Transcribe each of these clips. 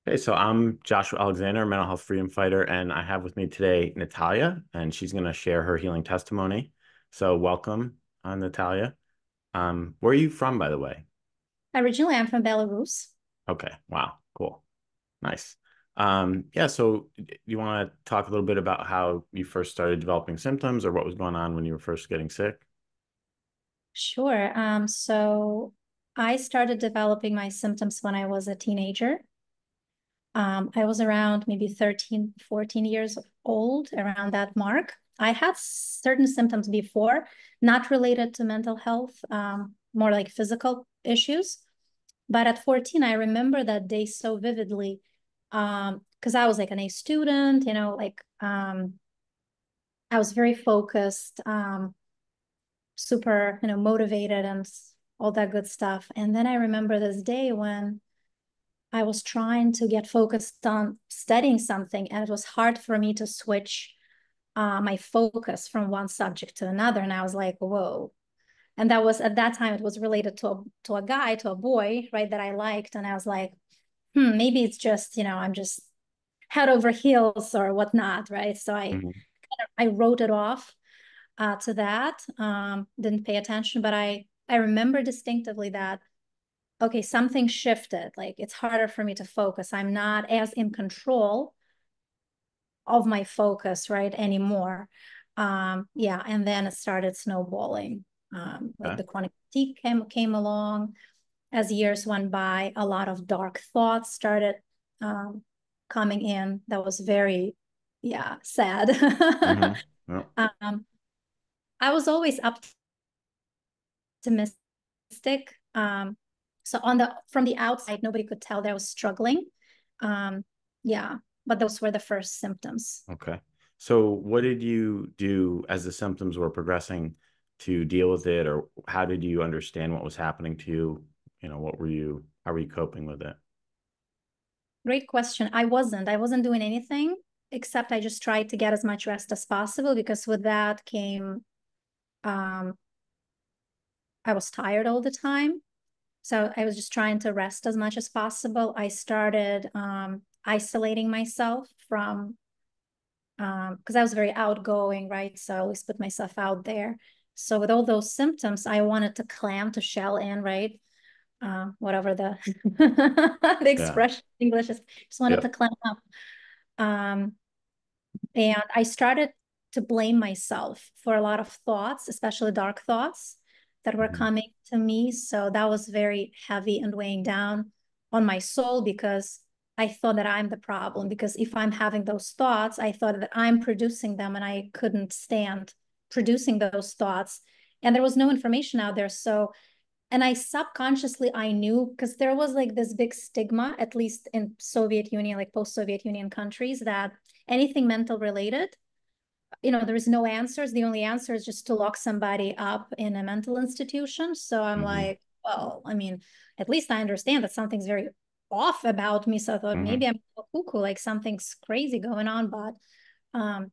Hey, so I'm Joshua Alexander, mental health freedom fighter, and I have with me today Natalia, and she's going to share her healing testimony. So welcome, Natalia. Where are you from, by the way? Originally, I'm from Belarus. Okay, wow, cool, nice. Yeah, so you want to talk a little bit about how you first started developing symptoms or what was going on when you were first getting sick? Sure. So I started developing my symptoms when I was a teenager. I was around maybe 13, 14 years old, around that mark. I had certain symptoms before, not related to mental health, more like physical issues. But at 14, I remember that day so vividly, because I was like an A student, I was very focused. Super, motivated and all that good stuff. And then I remember this day when I was trying to get focused on studying something, and it was hard for me to switch my focus from one subject to another. And I was like, whoa. And that was at that time, it was related to a guy, to a boy, right, that I liked. And I was like, maybe it's just, I'm just head over heels or whatnot, right? So Hmm. I wrote it off to that. Didn't pay attention, but I remember distinctively that okay, something shifted. Like it's harder for me to focus. I'm not as in control of my focus right anymore. Yeah, and then it started snowballing. Like Okay. the chronic fatigue came along as years went by. A lot of dark thoughts started um, coming in. That was very, yeah, sad. Hmm. Yeah. um, I was always optimistic. So on the from the outside, nobody could tell that I was struggling. Um, yeah, but those were the first symptoms. Okay. So what did you do as the symptoms were progressing to deal with it, or how did you understand what was happening to you? How were you coping with it? Great question. I wasn't doing anything except I just tried to get as much rest as possible because with that came, um, I was tired all the time. So I was just trying to rest as much as possible. I started isolating myself from because I was very outgoing, right? So I always put myself out there. So with all those symptoms, I wanted to clam, to shell in, right? Whatever the the Yeah. expression in English is, just wanted to Yep. clam up. Um, and I started to blame myself for a lot of thoughts, especially dark thoughts that were Hmm. coming to me. So that was very heavy and weighing down on my soul because I thought that I'm the problem. Because if I'm having those thoughts, I thought that I'm producing them and I couldn't stand producing those thoughts. And there was no information out there. So, and I subconsciously, I knew because there was like this big stigma, at least in Soviet Union, like post-Soviet Union countries, that anything mental related, there is no answers. The only answer is just to lock somebody up in a mental institution. So I'm Hmm. like, well, I mean, at least I understand that something's very off about me. So I thought Hmm. maybe I'm cuckoo, like something's crazy going on. But um,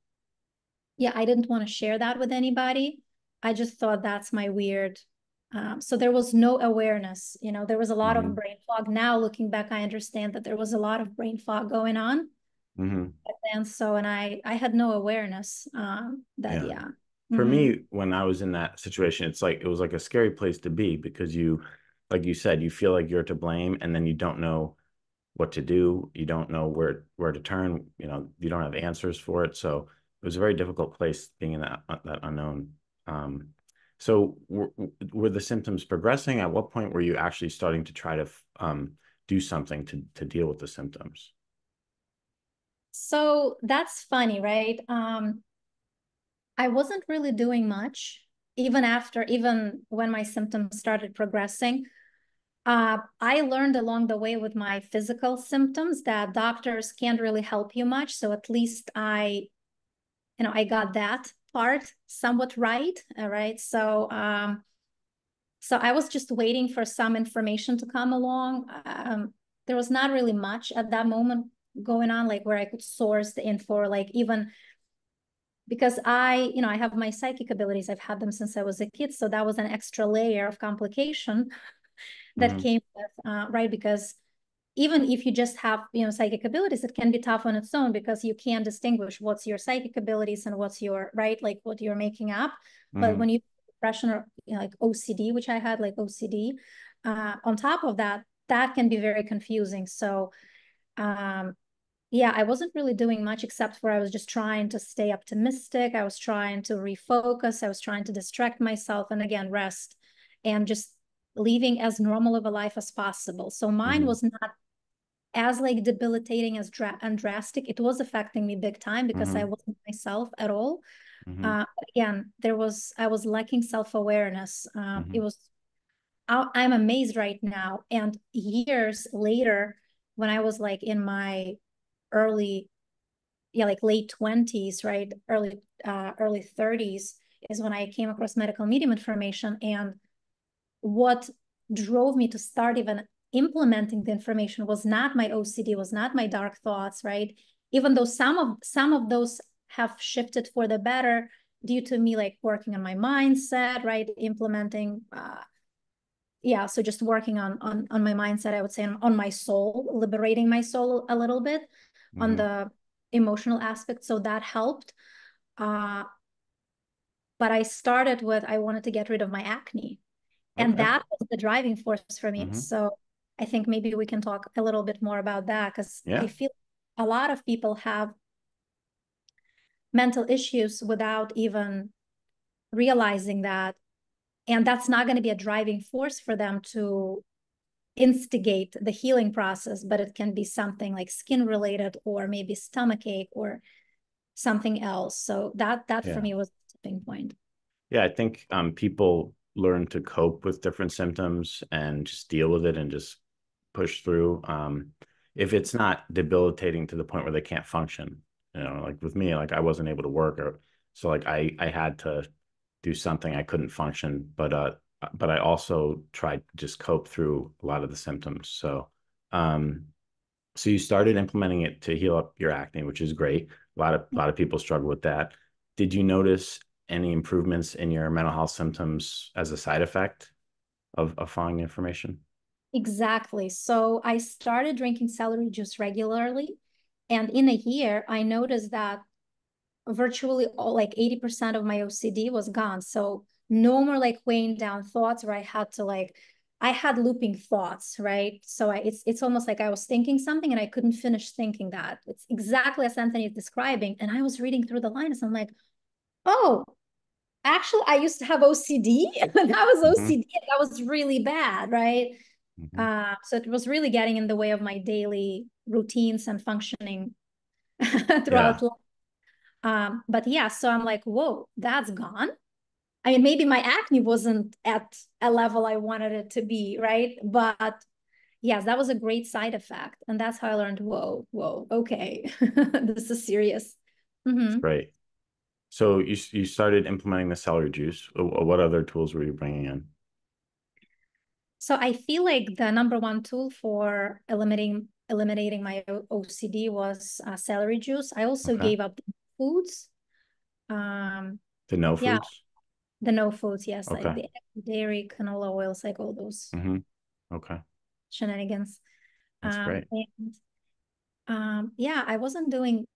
yeah, I didn't want to share that with anybody. I just thought that's my weird. So there was no awareness. There was a lot of Hmm. brain fog. Now looking back, I understand that there was a lot of brain fog going on. Hmm. And so, and I had no awareness that, Yeah. yeah. For Mm-hmm. me, when I was in that situation, it was like a scary place to be because like you said, you feel like you're to blame and then you don't know what to do. You don't know where to turn. You don't have answers for it. So it was a very difficult place being in that unknown. Um, so were the symptoms progressing? At what point were you actually starting to try to do something to deal with the symptoms? So that's funny, right? I wasn't really doing much, even when my symptoms started progressing. I learned along the way with my physical symptoms that doctors can't really help you much. So at least I got that part somewhat right. All right. So I was just waiting for some information to come along. There was not really much at that moment going on, like where I could source the info, like even because I have my psychic abilities. I've had them since I was a kid. So that was an extra layer of complication that Hmm. came with, right? Because even if you just have, psychic abilities, it can be tough on its own because you can't distinguish what's your psychic abilities and what's your, right, like what you're making up. But Hmm. when you depression or like OCD, which I had, like OCD, on top of that, that can be very confusing. So yeah, I wasn't really doing much except for I was just trying to stay optimistic. I was trying to refocus. I was trying to distract myself and again, rest and just living as normal of a life as possible. So mine Hmm. was not as like debilitating as and drastic. It was affecting me big time because I Hmm. wasn't myself at all. Hmm. Again, I was lacking self-awareness. It Hmm. was, I'm amazed right now. And years later, when I was like in my early, yeah, like late 20s, right? Early 30s is when I came across medical medium information. And what drove me to start even implementing the information was not my OCD, was not my dark thoughts, right? Even though some of those have shifted for the better due to me like working on my mindset, right? Implementing yeah, so just working on my mindset, I would say on my soul, liberating my soul a little bit on Hmm. the emotional aspect. So that helped. Uh, but I started with I wanted to get rid of my acne. And Okay. that was the driving force for me. Hmm. So I think maybe we can talk a little bit more about that because I Yeah. feel a lot of people have mental issues without even realizing that. And that's not going to be a driving force for them to instigate the healing process, but it can be something like skin related or maybe stomach ache or something else. So that for Yeah. me was the tipping point. Yeah, I think people learn to cope with different symptoms and just deal with it and just push through. If it's not debilitating to the point where they can't function, like with me, like I wasn't able to work, or so like I had to do something. I couldn't function, but I also tried to just cope through a lot of the symptoms. Um, so you started implementing it to heal up your acne, which is great. A lot of people struggle with that. Did you notice any improvements in your mental health symptoms as a side effect of following the information? Exactly. So I started drinking celery juice regularly. And in a year, I noticed that virtually all, like 80% of my OCD was gone. So no more like weighing down thoughts where I had to like, I had looping thoughts, right? So it's almost like I was thinking something and I couldn't finish thinking that. It's exactly as Anthony is describing. And I was reading through the lines. I'm like, oh, actually, I used to have OCD. That was Hmm. OCD. That was really bad, right? Hmm. So it was really getting in the way of my daily routines and functioning Yeah. throughout life. But yeah, so I'm like, whoa, that's gone. I mean, maybe my acne wasn't at a level I wanted it to be, right? But yes, that was a great side effect. And that's how I learned, whoa, okay, this is serious. It's Mm-hmm. great. So you started implementing the celery juice. What other tools were you bringing in? So I feel like the number one tool for eliminating my OCD was celery juice. I also Okay. gave up foods. Um, The no yeah, foods. the no foods, yes, like Okay. the dairy, canola oils, like all those Hmm. Okay. shenanigans. That's great. And yeah, I wasn't doing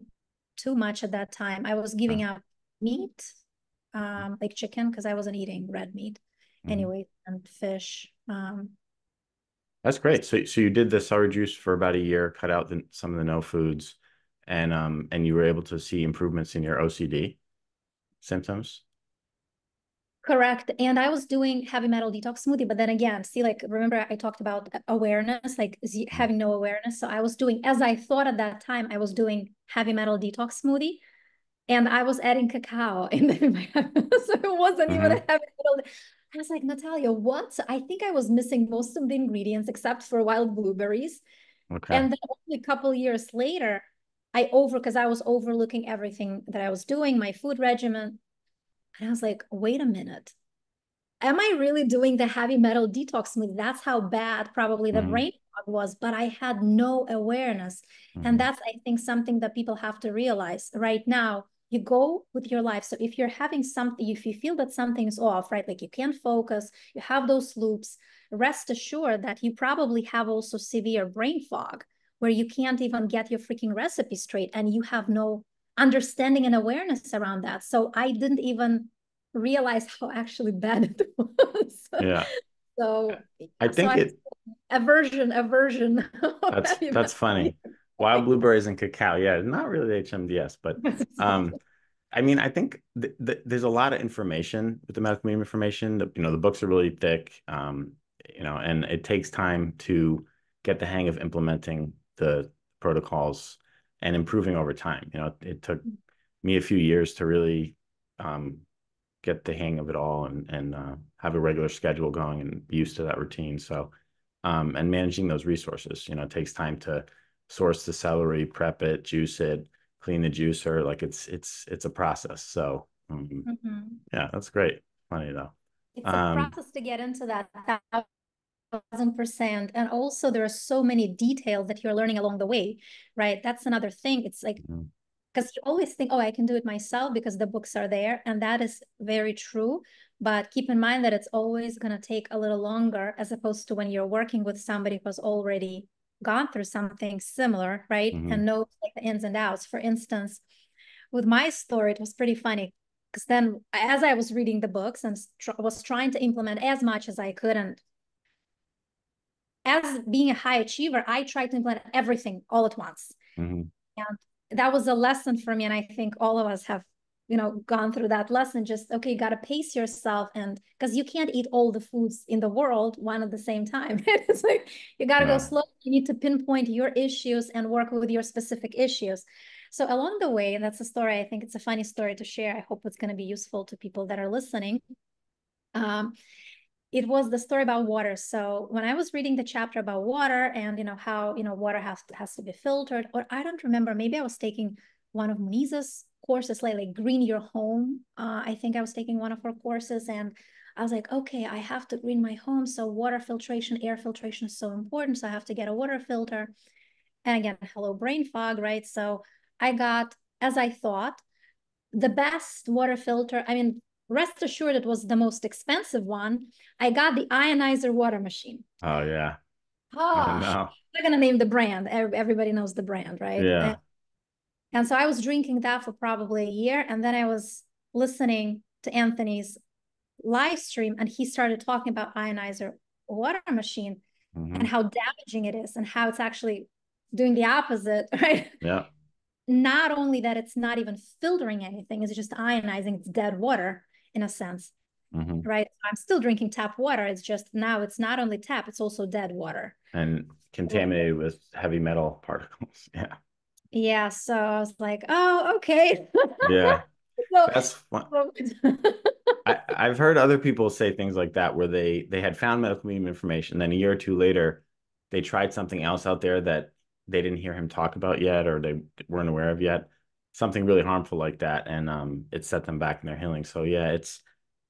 too much at that time. I was Okay. giving up meat, like chicken, because I wasn't eating red meat Hmm. anyway, and fish. That's great. So you did the celery juice for about a year, cut out some of the no foods, and you were able to see improvements in your OCD symptoms. Correct. And I was doing heavy metal detox smoothie, but then again, see, like, remember I talked about awareness, like Mhm. having no awareness. So I was doing, as I thought at that time, I was doing heavy metal detox smoothie and I was adding cacao in my, so it wasn't even a Hmm. heavy metal. I was like, Natalia, what? So I think I was missing most of the ingredients except for wild blueberries. Okay. And then only a couple years later, because I was overlooking everything that I was doing, my food regimen. And I was like, wait a minute. Am I really doing the heavy metal detox smoothie? That's how bad probably the Hmm. brain fog was, but I had no awareness. And Hmm. that's, I think, something that people have to realize right now. you go with your life. So if you're having something, if you feel that something's off, right, like you can't focus, you have those loops, rest assured that you probably have also severe brain fog where you can't even get your freaking recipe straight and you have no understanding and awareness around that. So I didn't even realize how actually bad it was. Yeah. So I yeah, so think I it aversion of heavy that's metal. funny. Wild blueberries and cacao. Yeah, not really HMDS, but I mean, I think there's a lot of information with the medical medium information. The books are really thick, and it takes time to get the hang of implementing the protocols and improving over time. It took me a few years to really um, get the hang of it all and have a regular schedule going and be used to that routine. So, and managing those resources, it takes time to source the celery, prep it, juice it, clean the juicer. Like it's a process. So, Mhm. yeah, that's great. Funny though. It's a Um, process to get into that 1,000%. And also there are so many details that you're learning along the way, right? That's another thing. It's like, mhm, because you always think, oh, I can do it myself because the books are there. And that is very true. But keep in mind that it's always going to take a little longer as opposed to when you're working with somebody who's already gone through something similar, right? mhm, And knows like the ins and outs. For instance, with my story, it was pretty funny because then as I was reading the books and was trying to implement as much as I could, and as being a high achiever, I tried to implement everything all at once. mhm, And that was a lesson for me. And I think all of us have, gone through that lesson. Just, okay, you got to pace yourself. And because you can't eat all the foods in the world one at the same time. It's like, you got to go yeah, slow. You need to pinpoint your issues and work with your specific issues. So along the way, and that's a story, I think it's a funny story to share. I hope it's going to be useful to people that are listening. Um, it was the story about water. So when I was reading the chapter about water and how water has to be filtered, or I don't remember, maybe I was taking one of Muniza's courses, like Green Your Home. I think I was taking one of her courses, and I was like, okay, I have to green my home. So water filtration, air filtration is so important. So I have to get a water filter. And again, hello brain fog, right? So I got, as I thought, the best water filter. I mean, rest assured, it was the most expensive one. I got the ionizer water machine. oh yeah, I Oh, I'm know, not gonna name the brand. Everybody knows the brand, right? yeah, And so I was drinking that for probably a year, and then I was listening to Anthony's live stream, and he started talking about ionizer water machine and mhm, how damaging it is, and how it's actually doing the opposite, right? yeah, Not only that it's not even filtering anything, it's just ionizing, it's dead water in a sense, mhm. right? I'm still drinking tap water. It's just now it's not only tap, it's also dead water. And So, contaminated with heavy metal particles. Yeah, yeah, so I was like, oh, okay. yeah, so, that's fun. so I've heard other people say things like that where they had found medical medium information, then a year or two later, they tried something else out there that they didn't hear him talk about yet or they weren't aware of yet, something really harmful like that, and it set them back in their healing. So yeah,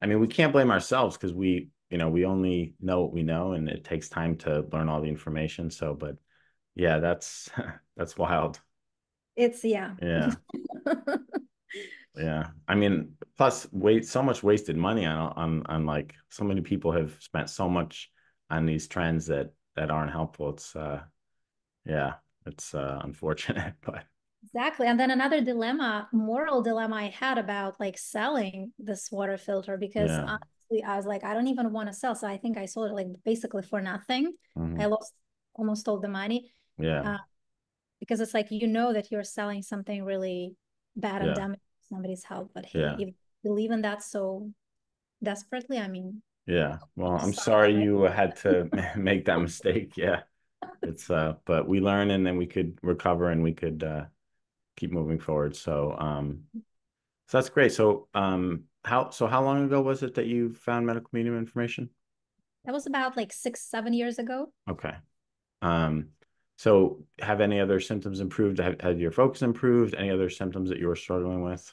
I mean, we can't blame ourselves because we only know what we know, and it takes time to learn all the information. So, but yeah, that's that's wild. it's yeah. Yeah. Yeah. I mean, plus so much wasted money on like so many people have spent so much on these trends that aren't helpful. Yeah, it's unfortunate, but Exactly. And then another dilemma, moral dilemma I had about like selling this water filter because yeah. honestly, I was like, I don't even want to sell. So I think I sold it like basically for nothing. I Hmm. lost almost all the money Yeah. uh, because it's like, that you're selling something really bad and Yeah. damaging somebody's health. But hey, Yeah. if you believe in that so desperately, I mean, Yeah. Well, I'm start it, sorry right? you had to make that mistake. Yeah. It's but we learn and then we could recover and we could keep moving forward. So that's great. So how long ago was it that you found medical medium information? That was about like 6, 7 years ago. Okay. Um, so have any other symptoms improved? Have your focus improved? Any other symptoms that you were struggling with?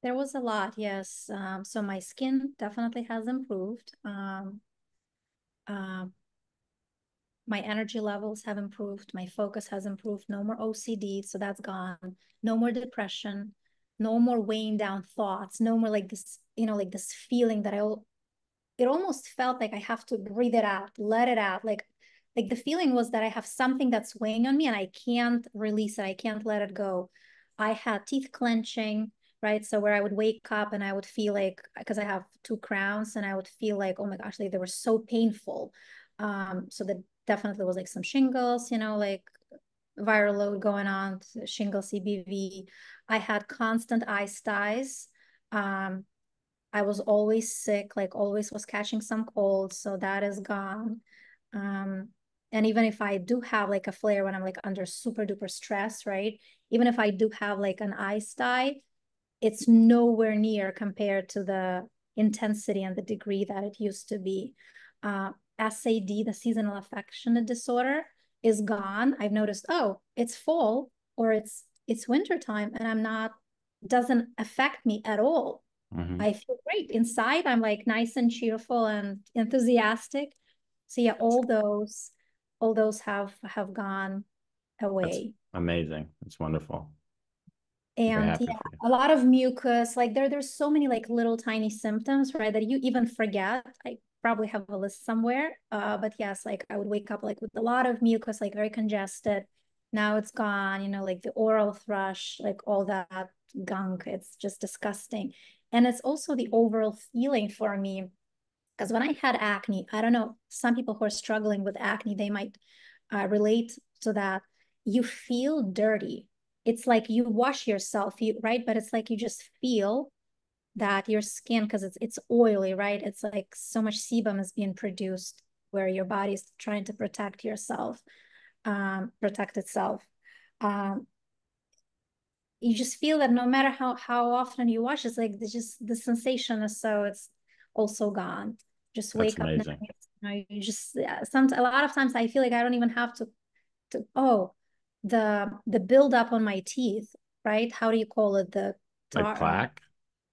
There was a lot, yes. So my skin definitely has improved. Um, my energy levels have improved. My focus has improved. No more OCD, so that's gone. No more depression. no more weighing down thoughts, no more like this, like this feeling that it almost felt like I have to breathe it out, let it out. Like the feeling was that I have something that's weighing on me and I can't release it. I can't let it go. I had teeth clenching, right? So where I would wake up and I would feel like, because I have two crowns, and I would feel like, oh my gosh, like they were so painful. So that definitely was like some shingles, like viral load going on, shingles, CBV. I had constant eye styes. Um, I was always sick, like always was catching some cold, so that is gone. Um, and even if I do have like a flare when I'm like under super duper stress, right? Even if I do have like an eye sty, it's nowhere near compared to the intensity and the degree that it used to be. SAD, the seasonal affective disorder, is gone. I've noticed, oh, it's fall or it's winter time, and I'm not doesn't affect me at all. Hmm. I feel great inside. I'm like nice and cheerful and enthusiastic. So yeah, all those have gone That's away. amazing. That's wonderful. I'm very And happy yeah, for you. a lot of mucus, like there's so many like little tiny symptoms, right? That you even forget. I probably have a list somewhere. But yes, like I would wake up like with a lot of mucus, like very congested. Now it's gone, like the oral thrush, like all that gunk. It's just disgusting. And it's also the overall feeling for me. Because when I had acne, I don't know, some people who are struggling with acne, they might relate to that. You feel dirty. It's like you wash yourself, right? But it's like you just feel that your skin, because it's oily, right? It's like so much sebum is being produced where your body is trying to protect itself. Um, you just feel that no matter how often you wash, it's like just the sensation is so it's also gone. Just That's wake up now. amazing. You just a lot of times I feel like I don't even have to oh the build up on my teeth, right? How do you call it? The Like tar plaque.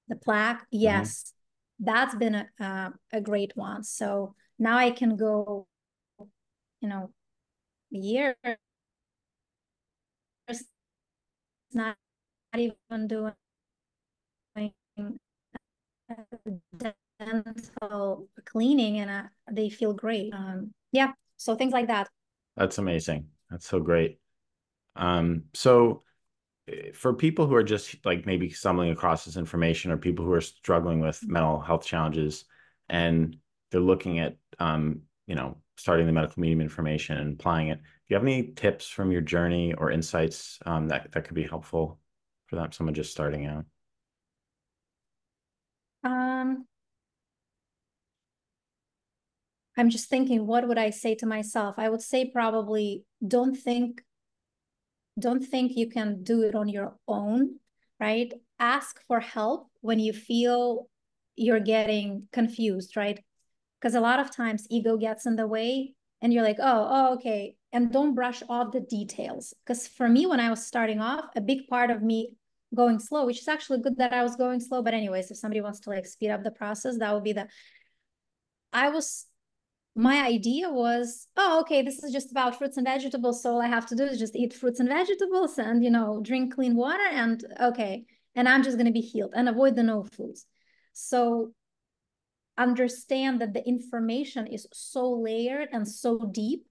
the plaque. Hmm. Yes, that's been a great one. So now I can go, you know, years not even doing dental cleaning, and they feel great. Yeah, so things like that. That's amazing. That's so great. So for people who are just like maybe stumbling across this information or people who are struggling with mental health challenges and they're looking at starting the medical medium information and applying it, do you have any tips from your journey or insights that could be helpful for that someone just starting out? Um, I'm just thinking, what would I say to myself? I would say probably don't think you can do it on your own, right? Ask for help when you feel you're getting confused, right? Because a lot of times ego gets in the way and you're like, oh, okay. And don't brush off the details. Because for me, when I was starting off, a big part of me going slow, which is actually good that I was going slow. But anyways, if somebody wants to like speed up the process, that would be I was my idea was, oh, okay, this is just about fruits and vegetables. So all I have to do is just eat fruits and vegetables and, drink clean water and okay. And I'm just going to be healed and avoid the no foods. So understand that the information is so layered and so deep.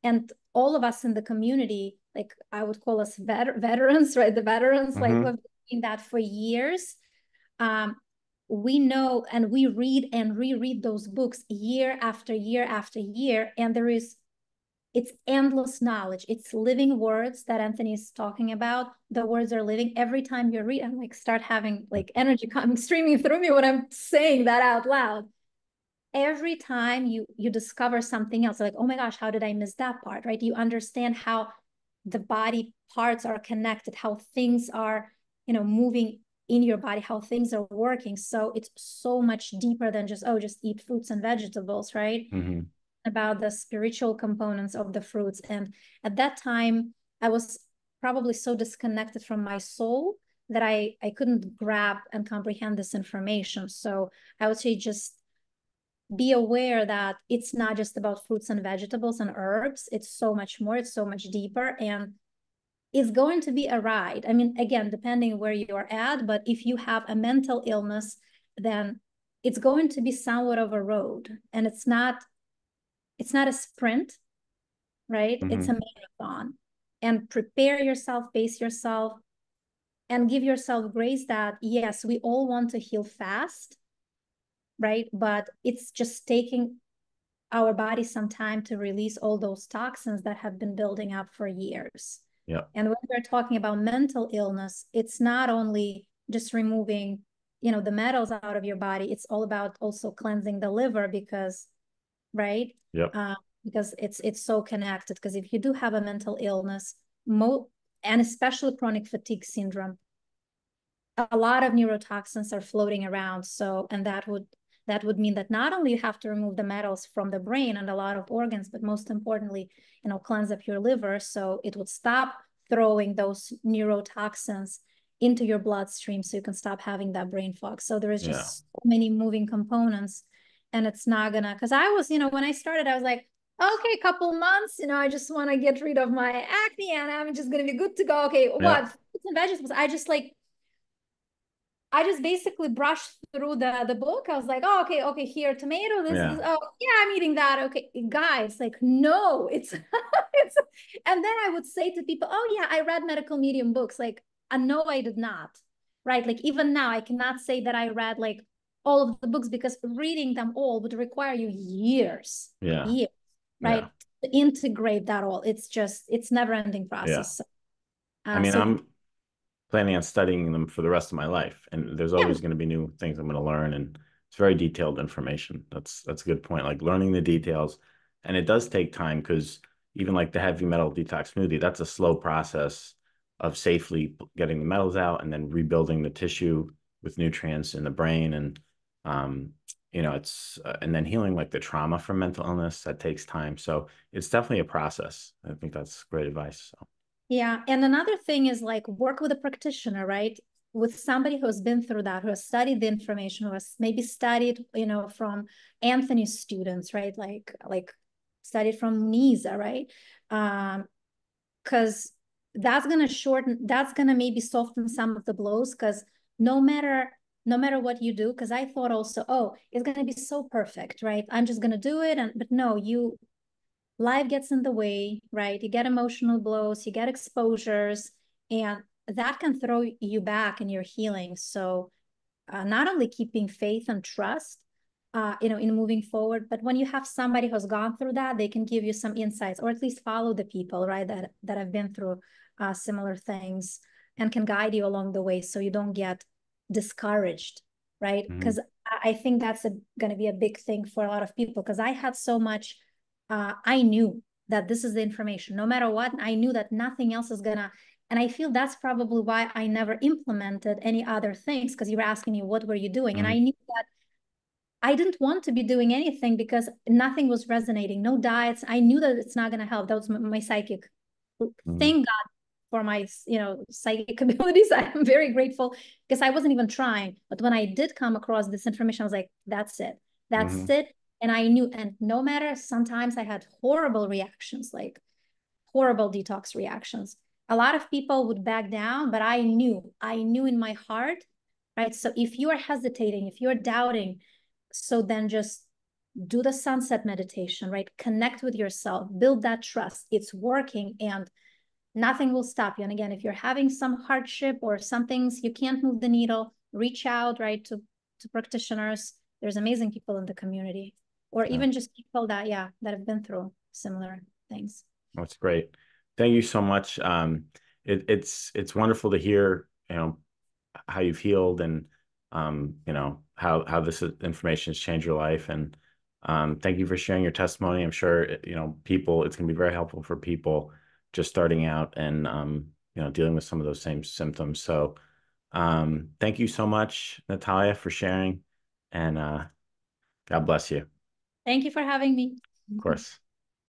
And all of us in the community, like I would call us veterans, right? The veterans, like who Hmm. have been doing that for years. Um, we know and we read and reread those books year after year after year. And it's endless knowledge. It's living words that Anthony is talking about. The words are living. Every time you read, I'm like start having like energy coming streaming through me when I'm saying that out loud. Every time you discover something else, like, oh my gosh, how did I miss that part? Right? You understand how the body parts are connected, how things are, moving in your body, how things are working. So it's so much deeper than just eat fruits and vegetables, right? Hmm. About the spiritual components of the fruits. And at that time, I was probably so disconnected from my soul that I couldn't grab and comprehend this information. So I would say just be aware that it's not just about fruits and vegetables and herbs. It's so much more. It's so much deeper. And it's going to be a ride. I mean, again, depending where you're at, but if you have a mental illness, then it's going to be somewhat of a road, and it's not a sprint, right? It's a Hmm. marathon. And prepare yourself, pace yourself, and give yourself grace that yes, we all want to heal fast, right? But it's just taking our body some time to release all those toxins that have been building up for years. Yeah. And when we're talking about mental illness, it's not only just removing, the metals out of your body. It's all about also cleansing the liver because, right? Yep. Uh, because it's so connected. Because if you do have a mental illness, and especially chronic fatigue syndrome, a lot of neurotoxins are floating around. So, and that would mean that not only you have to remove the metals from the brain and a lot of organs, but most importantly, cleanse up your liver so it would stop throwing those neurotoxins into your bloodstream so you can stop having that brain fog. So there is Yeah. just so many moving components, and it's not gonna, because I was, when I started, I was like, okay, couple months, I just want to get rid of my acne and I'm just gonna be good to go. Okay, Yeah. what fruits and vegetables? I just basically brushed through the book. I was like, oh, okay, here, tomato, this, Yeah. oh, yeah, I'm eating that. Okay, guys, like, no, it's, it's, and then I would say to people, oh, yeah, I read medical medium books. Like, no, I did not, right? Like, even now, I cannot say that I read like all of the books because reading them all would require you Yeah. years, Yeah. right? To integrate that all. It's never ending Yeah. process. I mean, So I'm planning on studying them for the rest of my life, and there's yeah, always going to be new things I'm going to learn, and it's very detailed information. That's a good point. Like learning the details, and it does take time because even like the heavy metal detox smoothie, that's a slow process of safely getting the metals out and then rebuilding the tissue with nutrients in the brain, and um, it's and then healing like the trauma from mental illness that takes time. So it's definitely a process. I think that's great advice. So, yeah. And another thing is like work with a practitioner, right? With somebody who has been through that, who has studied the information, who has maybe studied, from Anthony's students, right? Like studied from Nisa, right? Because that's gonna maybe soften some of the blows. Because no matter no matter what you do, because I thought also, oh, it's gonna be so perfect, right? I'm just gonna do it, but no, life gets in the way, right? You get emotional blows, you get exposures, and that can throw you back in your healing. So, not only keeping faith and trust, in moving forward, but when you have somebody who's gone through that, they can give you some insights, or at least follow the people, right, that have been through similar things and can guide you along the way, so you don't get discouraged, right? mhm. Because I think that's going to be a big thing for a lot of people. Because I had so much I knew that this is the information. No matter what, I knew that nothing else is gonna. And I feel that's probably why I never implemented any other things. Because you were asking me, what were you doing? And I Mhm. knew that I didn't want to be doing anything because nothing was resonating. No diets. I knew that it's not gonna help. That was my psychic. Mhm. Thank God for my, psychic abilities. I'm very grateful because I wasn't even trying. But when I did come across this information, I was like, that's it. That's Mhm. it. And I knew, and no matter, sometimes I had horrible reactions, like horrible detox reactions. A lot of people would back down, but I knew in my heart, right? So if you are hesitating, if you're doubting, so then just do the sunset meditation, right? Connect with yourself, build that trust. It's working, and nothing will stop you. And again, if you're having some hardship or some things you can't move the needle, reach out, right, to practitioners. There's amazing people in the community, or Yeah. even just people that have been through similar things. That's great. Thank you so much. It's wonderful to hear, how you've healed and how this information has changed your life. And thank you for sharing your testimony. I'm sure people it's going to be very helpful for people just starting out and dealing with some of those same symptoms. So thank you so much, Natalia, for sharing, and God bless you. Of Thank you for having me. course.